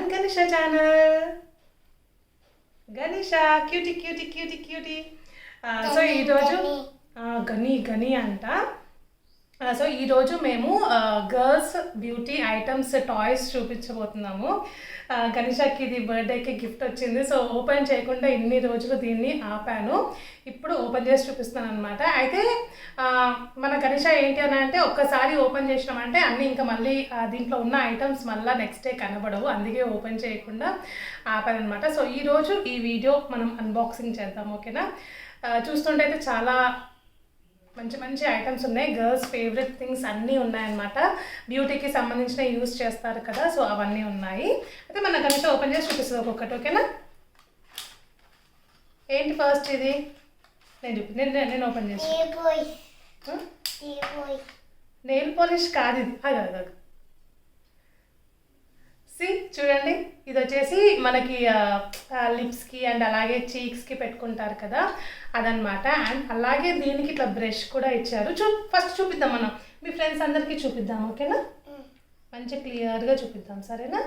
on Ganesha channel. Ganesha, cutie, cutie, cutie, cutie. So ఈ రోజు గని అంట. సో ఈరోజు మేము గర్ల్స్ బ్యూటీ ఐటమ్స్ టాయ్స్ చూపించబోతున్నాము. గణేషకి ఇది బర్త్డేకి గిఫ్ట్ వచ్చింది. సో ఓపెన్ చేయకుండా ఇన్ని రోజులు దీన్ని ఆపాను. ఇప్పుడు ఓపెన్ చేసి చూపిస్తాను అనమాట. అయితే మన గణేష ఏంటి అని అంటే ఒక్కసారి ఓపెన్ చేసినామంటే అన్నీ ఇంకా మళ్ళీ దీంట్లో ఉన్న ఐటమ్స్ మళ్ళీ నెక్స్ట్ డే కనబడవు. అందుకే ఓపెన్ చేయకుండా ఆపాను అనమాట. సో ఈరోజు ఈ వీడియో మనం అన్బాక్సింగ్ చేద్దాం. ఓకేనా? చూస్తుంటే అయితే చాలా మంచి మంచి ఐటమ్స్ ఉన్నాయి. గర్ల్స్ ఫేవరెట్ థింగ్స్ అన్నీ ఉన్నాయన్నమాట. బ్యూటీకి సంబంధించిన యూస్ చేస్తారు కదా, సో అవన్నీ ఉన్నాయి. అయితే మన గణేష ఓపెన్ చేసి చూపిస్తుంది ఒక్కొక్కటి. ఓకేనా? ఏంటి ఫస్ట్ ఇది? నేను ఓపెన్ చేసి నెయిల్ పాలిష్ కాదు ఇది. అదే చూడండి, ఇది వచ్చేసి మనకి లిప్స్కి అండ్ అలాగే చీక్స్కి పెట్టుకుంటారు కదా, అదనమాట. అండ్ అలాగే దీనికి ఇట్లా బ్రష్ కూడా ఇచ్చారు. ఫస్ట్ చూపిద్దాం, మనం మీ ఫ్రెండ్స్ అందరికీ చూపిద్దాం. ఓకేనా? మంచి క్లియర్గా చూపిద్దాం, సరేనా?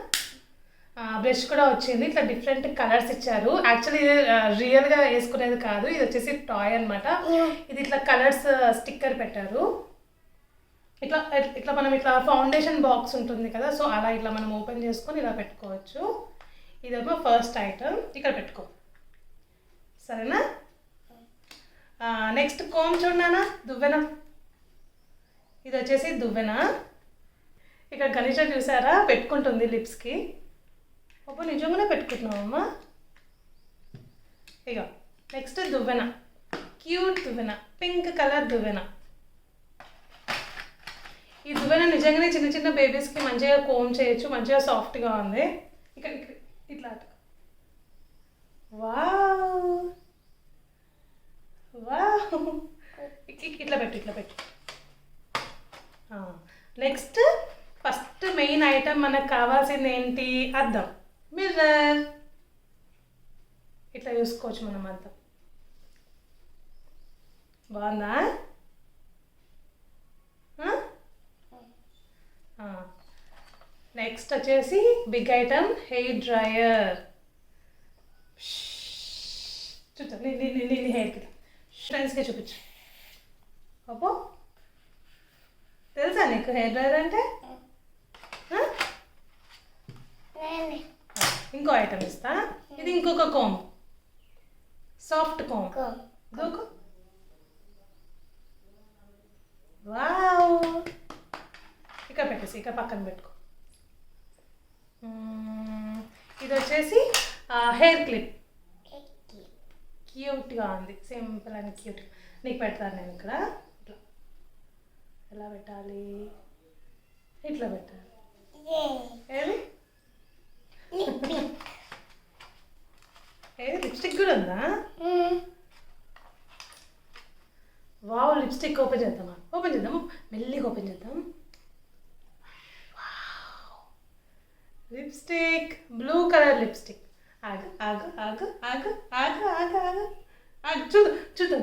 బ్రష్ కూడా వచ్చింది. ఇట్లా డిఫరెంట్ కలర్స్ ఇచ్చారు. యాక్చువల్లీ ఇది రియల్గా వేసుకునేది కాదు, ఇది వచ్చేసి టాయ్ అనమాట. ఇది ఇట్లా కలర్స్ స్టిక్కర్ పెట్టారు. ఇట్లా ఇట్లా మనం ఇట్లా ఫౌండేషన్ బాక్స్ ఉంటుంది కదా, సో అలా ఇట్లా మనం ఓపెన్ చేసుకొని ఇలా పెట్టుకోవచ్చు. ఇదేమో ఫస్ట్ ఐటమ్, ఇక్కడ పెట్టుకో, సరేనా? నెక్స్ట్ కోమ్ చూడనా, దువ్వెన. ఇది వచ్చేసి దువ్వెన. ఇక్కడ గణేష చూసారా పెట్టుకుంటుంది లిప్స్కి. అప్పుడు నిజంగానే పెట్టుకుంటున్నావమ్మా. ఇక నెక్స్ట్ దువ్వెన, క్యూట్ దువ్వెన, పింక్ కలర్ దువ్వెన. ఈ దువ్వెన నిజంగానే చిన్న చిన్న బేబీస్కి మంచిగా కోమ్ చేయొచ్చు, మంచిగా సాఫ్ట్గా ఉంది. ఇక్కడ ఇట్లా వావ్ వావ్, ఇట్లా పెట్టు. నెక్స్ట్ ఫస్ట్ మెయిన్ ఐటమ్ మనకు కావాల్సింది ఏంటి? అద్దం, మిర్రర్. ఇట్లా చూసుకోవచ్చు మనం అద్దం. బాగుందా? నెక్స్ట్ వచ్చేసి బిగ్ ఐటమ్, హెయిర్ డ్రయర్. చూద్దాం, నీ హెయిర్కి ఫ్రెండ్స్కి చూపించు. అబ్బో, తెలుసా నీకు హెయిర్ డ్రయర్ అంటే? ఇంకో ఐటమ్ ఇస్తా. ఇది ఇంకొక కోమ్, సాఫ్ట్ కోమ్. దూకు. వావ్, ఇక్కడ పెట్టేసి ఇక్కడ పక్కన పెట్టుకో. ఇది వచ్చేసి హెయిర్ క్లిప్. క్యూట్గా ఉంది, సింపుల్ అండ్ క్యూట్. నీకు పెడతాను నేను ఇక్కడ. ఇట్లా ఎలా పెట్టాలి? ఇట్లా పెట్టాలి. ఏది లిప్స్టిక్ కూడా ఉందా? వావ్, లిప్స్టిక్ ఓపెన్ చేద్దామా? ఓపెన్ చేద్దాం, మెల్లిగా ఓపెన్ చేద్దాం. Lipstick, blue colour lipstick. ఆగు ఆగు ఆగు ఆగు ఆగు ఆగు ఆగు ఆగు, చూద్దాం.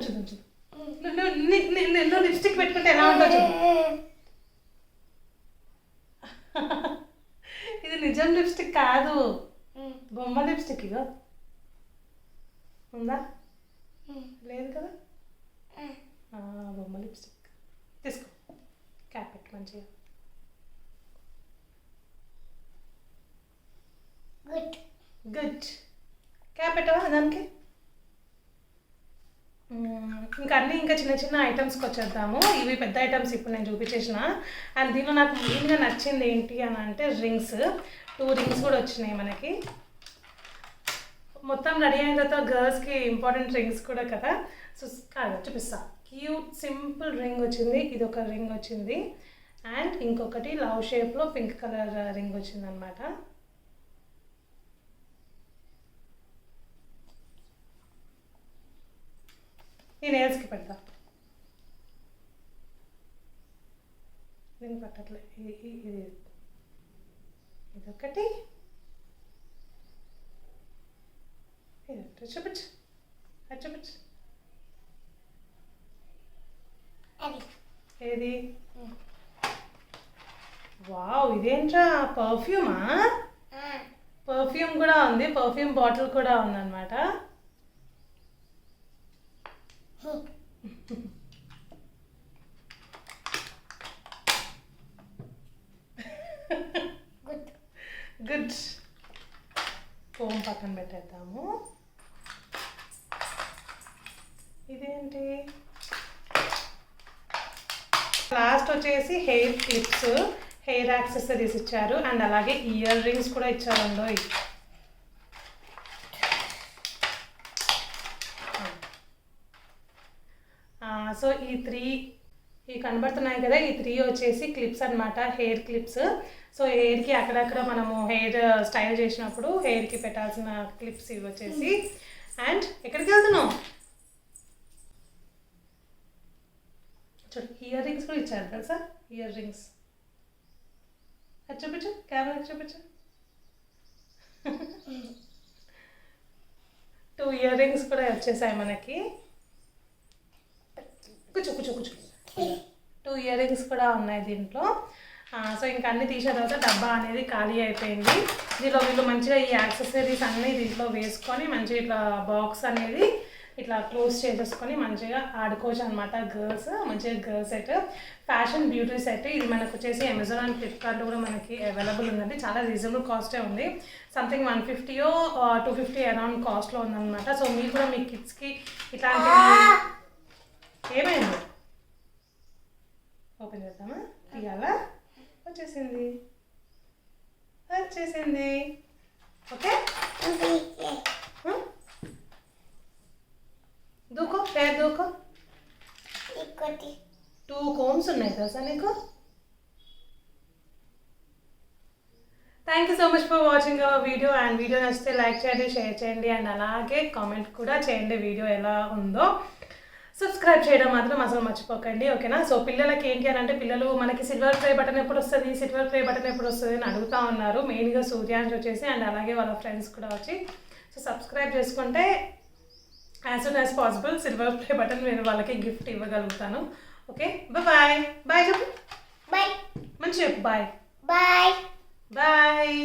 నువ్వు లిప్స్టిక్ పెట్టుకుంటే ఎలా ఉంటుందో చూద్దాం. ఇది నిజం లిప్స్టిక్ కాదు, బొమ్మ లిప్స్టిక్. ఇగో ఉందా? లేదు కదా, బొమ్మ లిప్స్టిక్. తీసుకో, క్యాప్ పెట్టు మంచిగా. గుడ్, క్యాప్ పెట్టవా దానికి? ఇంకా అన్నీ ఇంకా చిన్న చిన్న ఐటమ్స్కి వచ్చేద్దాము. ఇవి పెద్ద ఐటమ్స్ ఇప్పుడు నేను చూపించేసిన. అండ్ దీనిలో నాకు మెయిన్గా నచ్చింది ఏంటి అని అంటే రింగ్స్. 2 రింగ్స్ కూడా వచ్చినాయి మనకి. మొత్తం రెడీ అయిన తర్వాత గర్ల్స్కి ఇంపార్టెంట్ రింగ్స్ కూడా కదా, సో కాదు చూపిస్తా. క్యూట్ సింపుల్ రింగ్ వచ్చింది, ఇది ఒక రింగ్ వచ్చింది. అండ్ ఇంకొకటి లవ్ షేప్లో పింక్ కలర్ రింగ్ వచ్చింది అనమాట. నేను నేల్స్కి పెడతా. దీన్ని పట్టట్లే. ఇదొకటి, ఇది చూపించు. ఏది? వావ్, ఇదేంట్రా? పర్ఫ్యూమా? పర్ఫ్యూమ్ కూడా ఉంది, పర్ఫ్యూమ్ బాటిల్ కూడా ఉందన్నమాట. గుడ్. ఫోమ్ పక్కన పెట్టేద్దాము. ఇదేంటి, లాస్ట్ వచ్చేసి హెయిర్ క్లిప్స్, హెయిర్ యాక్సెసరీస్ ఇచ్చారు అండ్ అలాగే ఇయర్ రింగ్స్ కూడా ఇచ్చారండో. సో ఈ కనబడుతున్నాయి కదా, ఈ 3 వచ్చేసి క్లిప్స్ అనమాట, హెయిర్ క్లిప్స్. సో హెయిర్కి అక్కడక్కడ మనము హెయిర్ స్టైల్ చేసినప్పుడు హెయిర్కి పెట్టాల్సిన క్లిప్స్ ఇవి వచ్చేసి. అండ్ ఎక్కడికి వెళ్తున్నావు చూడు, ఇయర్ రింగ్స్ కూడా ఇచ్చారు తెలుసా, ఇయర్ రింగ్స్. అది చూపించు, కెమెరా చూపించు. 2 ఇయర్ రింగ్స్ కూడా వచ్చేసాయి మనకి. కూర్చో కూర్చో కూర్చో. 2 ఇయర్ రింగ్స్ కూడా ఉన్నాయి దీంట్లో. సో ఇంకా అన్నీ తీసిన తర్వాత డబ్బా అనేది ఖాళీ అయిపోయింది. దీనిలో వీళ్ళు మంచిగా ఈ యాక్సెసరీస్ అన్నీ దీంట్లో వేసుకొని మంచిగా ఇట్లా బాక్స్ అనేది ఇట్లా క్లోజ్ చేసేసుకొని మంచిగా ఆడుకోవచ్చు అనమాట. గర్ల్స్ మంచిగా girls set, fashion beauty set. ఇది మనకు వచ్చేసి అమెజాన్ అండ్ ఫ్లిప్కార్ట్లో కూడా మనకి అవైలబుల్ ఉందండి. చాలా రీజనబుల్ కాస్టే ఉంది, సంథింగ్ 150 or 250 అరౌండ్ కాస్ట్లో ఉందన్నమాట. సో మీరు కూడా మీ కిడ్స్కి ఇట్లాంటి. ఏమైంది, ఓపెన్ చేద్దామా, తీయాలా? వచ్చేసింది. ఓకే, దూకో, పేరు దూకో. 2 కోమ్స్ ఉన్నాయి తెలుసా నీకు. Thank you so much for watching our video. And video నచ్చితే లైక్ చేయండి, షేర్ చేయండి అండ్ అలాగే కామెంట్ కూడా చేయండి వీడియో ఎలా ఉందో. సబ్స్క్రైబ్ చేయడం మాత్రం అసలు మర్చిపోకండి, ఓకేనా. సో పిల్లలకి ఏంటి అని అంటే, పిల్లలు మనకి సిల్వర్ ప్లే బటన్ ఎప్పుడు వస్తుంది అని అడుగుతూ ఉన్నారు. మెయిన్గా సూర్యాంశ్ వచ్చేసి అండ్ అలాగే వాళ్ళ ఫ్రెండ్స్ కూడా వచ్చి. సో సబ్స్క్రైబ్ చేసుకుంటే as soon as possible silver play button నేను వాళ్ళకి గిఫ్ట్ ఇవ్వగలుగుతాను. Okay, bye. బాయ్ చెప్పు, బాయ్. మంచి చెప్పు, బాయ్. బాయ్.